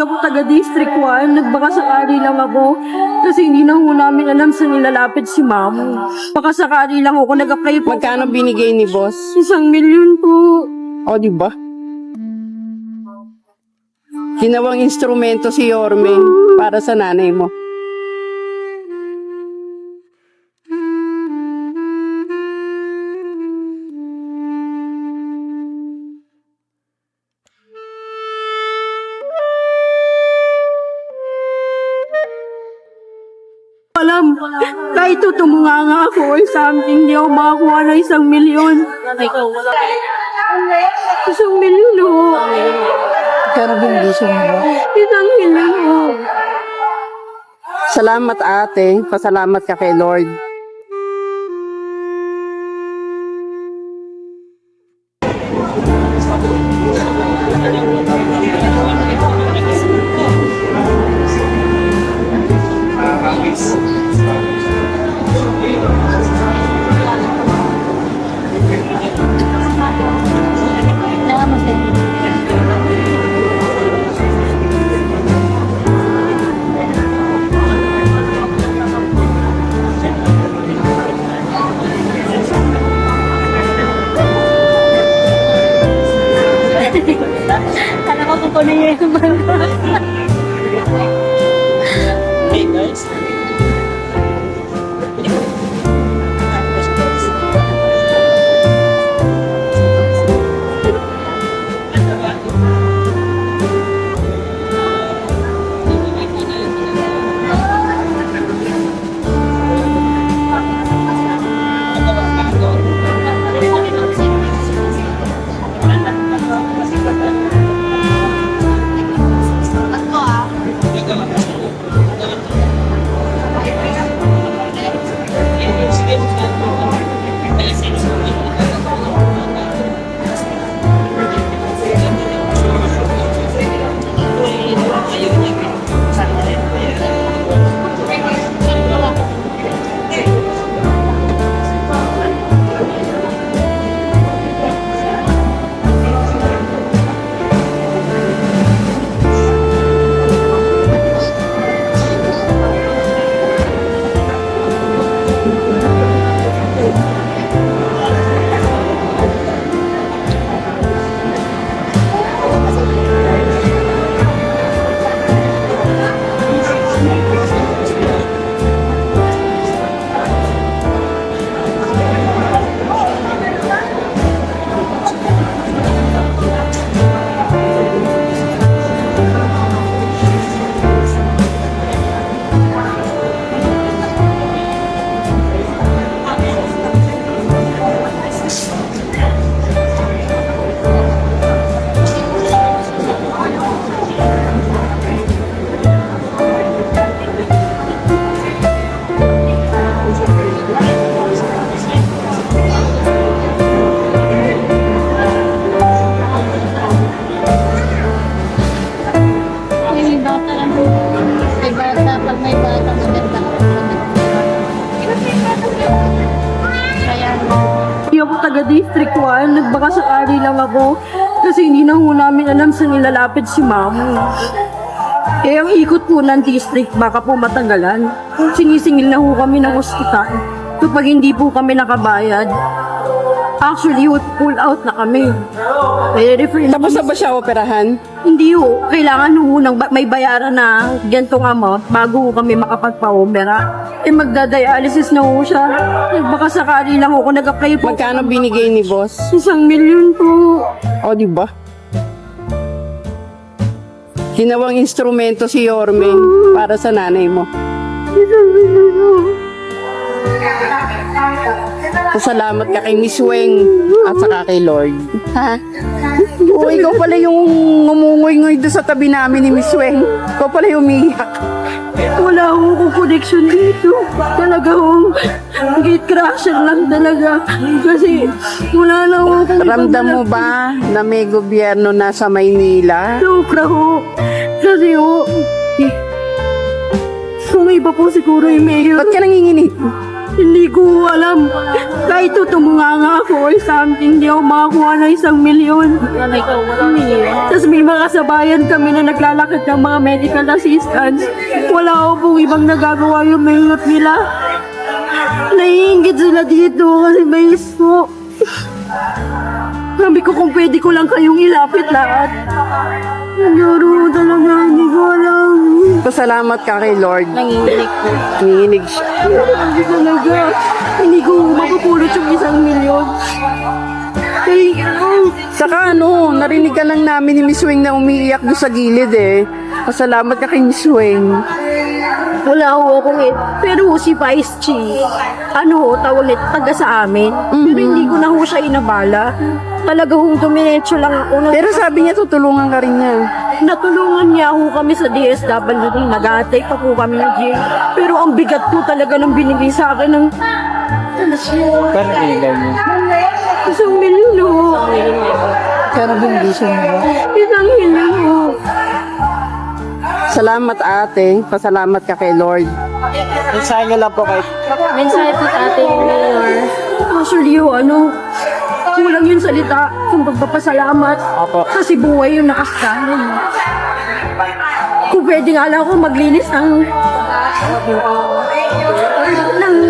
ako taga District 1. Nagbaka sakali lang ako. Kasi hindi na ho namin alam saan nilalapit si ma'am. Baka sakali lang ako nag-apply po. Magkano binigay ni boss? 1,000,000 po. O, di ba? Ginawang instrumento si Yorme para sa nanay mo. Alam, kahit tumunga nga ako or something, hindi ako makakuha ng 1,000,000. 1,000,000 ho. Pero bindisyon mo. 1,000,000 ho. Salamat ate. Pasalamat ka kay Lord. Kala ko kukunin niya yung bangko. Hey guys. Taga District 1, nagbaka sakali lang ako kasi hindi na ho namin alam saan nilalapit si ma'am. Eh, ang ikot po ng district, baka po matagalan. Sinisingil na ho kami ng ospital. Kapag hindi po kami nakabayad, actually, pull out na kami. Refer na Tapos na ba siya operahan? hindi ho. Kailangan ho nang may bayaran na gantong amount bago ho kami makapagpa-opera. Eh, magda-dialysis na ho siya. Baka sakali lang ako nag-apply po. Magkano binigay ni boss? 1,000,000 po. O, di ba? Ginawang instrumento si Yorme para sa nanay mo. 1,000,000 po. Pasalamat ka kay Miss Weng at saka kay Lord. Ha? O, ikaw pala yung ngumungoy-ngoy doon sa tabi namin ni Miss Weng. Ikaw pala yung umiyak. Wala akong connection dito. Talaga akong gate crasher lang talaga. Kasi wala na akong Ramdam mo ba na may gobyerno na sa Maynila? Sobra ho. Kasi ho, kung iba po siguro yung mayor. Ba't ka nanginginig? Hindi ko alam. Kahit tumunga nga ako or something, hindi ako makakuha ng 1,000,000. Tapos may mga kasabayan kami na naglalakad ng mga medical assistance. Wala ako pong ibang nagagawa yung mahirap nila. Naiingit sila dito kasi may po. Sabi ko kung pwede ko lang kayong ilapit lahat. Siguro talaga, hindi ko alam. Pasalamat ka kay Lord. Nanginginig po. Nanginginig siya. Hindi talaga. Hindi ko mapupulot yung 1,000,000. Thank you. Saka narinig ka lang namin ni Miss Weng na umiiyak doon sa gilid eh. Pasalamat ka kay Miss Weng. Wala ho akong pero si Vice Chi, tawag nito, taga sa amin. Pero hindi ko na ho siya inabala. Talaga hong dumiretso lang ako. Pero sabi niya tutulungan ka rin niya. Natulungan niya ho kami sa DSWD. Nag-aatay pa po kami ng jail. Pero ang bigat po talaga ng binigay sa akin ng Parang iligaw mo. 1,000,000 ho. Pero hindi siya. 1,000,000 ho. Salamat ate. Pasalamat ka kay Lord. Mensahe niyo lang po kay Mensahe po sa ating mayor. Actually, kulang yung salita kung pagpapasalamat. Opo. Kasi buhay yung nakastahan. Kung pwede nga lang ako maglinis ng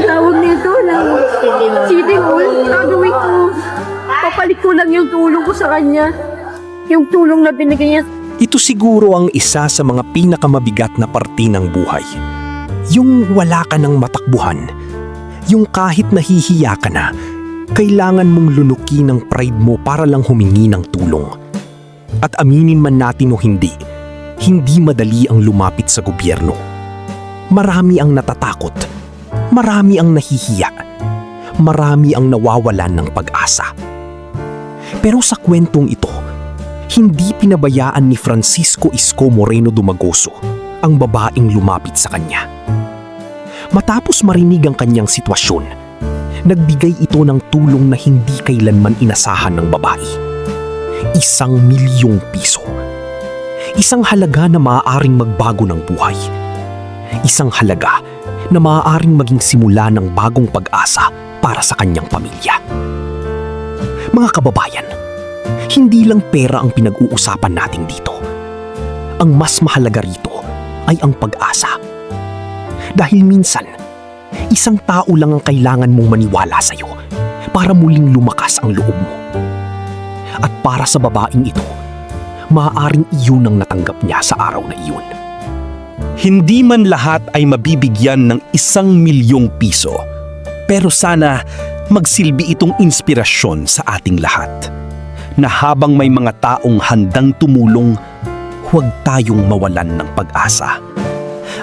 tawag nito, ng City Hall. Gagawin ko. Papalit ko lang yung tulong ko sa kanya. Yung tulong na binigay niya. Ito siguro ang isa sa mga pinakamabigat na parte ng buhay. Yung wala ka ng matakbuhan. Yung kahit nahihiya ka na, kailangan mong lunukin ang pride mo para lang humingi ng tulong. At aminin man natin o hindi madali ang lumapit sa gobyerno. Marami ang natatakot. Marami ang nahihiya. Marami ang nawawalan ng pag-asa. Pero sa kwentong ito, hindi pinabayaan ni Francisco Isko Moreno Dumagoso ang babaeng lumapit sa kanya. Matapos marinig ang kanyang sitwasyon, nagbigay ito ng tulong na hindi kailanman inasahan ng babae. 1,000,000 piso. Isang halaga na maaaring magbago ng buhay. Isang halaga na maaaring maging simula ng bagong pag-asa para sa kanyang pamilya. Mga kababayan, hindi lang pera ang pinag-uusapan natin dito. Ang mas mahalaga rito ay ang pag-asa. Dahil minsan, isang tao lang ang kailangan mong maniwala sa'yo para muling lumakas ang loob mo. At para sa babaeng ito, maaaring iyon ang natanggap niya sa araw na iyon. Hindi man lahat ay mabibigyan ng 1,000,000 piso, pero sana magsilbi itong inspirasyon sa ating lahat. Na habang may mga taong handang tumulong, huwag tayong mawalan ng pag-asa.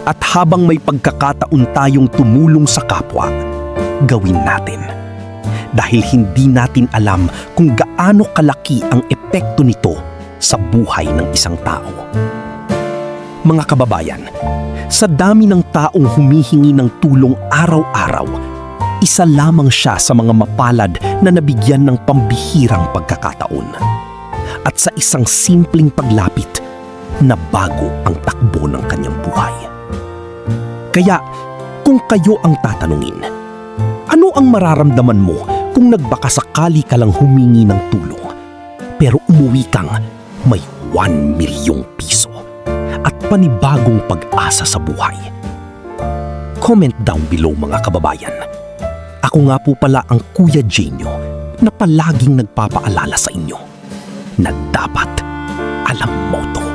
At habang may pagkakataon tayong tumulong sa kapwa, gawin natin. Dahil hindi natin alam kung gaano kalaki ang epekto nito sa buhay ng isang tao. Mga kababayan, sa dami ng taong humihingi ng tulong araw-araw, isa lamang siya sa mga mapalad na nabigyan ng pambihirang pagkakataon. At sa isang simpleng paglapit, nabago ang takbo ng kanyang buhay. Kaya, kung kayo ang tatanungin, ano ang mararamdaman mo kung nagbakasakali ka lang humingi ng tulong, pero umuwi kang may 1,000,000 piso at panibagong pag-asa sa buhay? Comment down below mga kababayan. Ako nga po pala ang Kuya Genio na palaging nagpapaalala sa inyo na dapat alam mo to.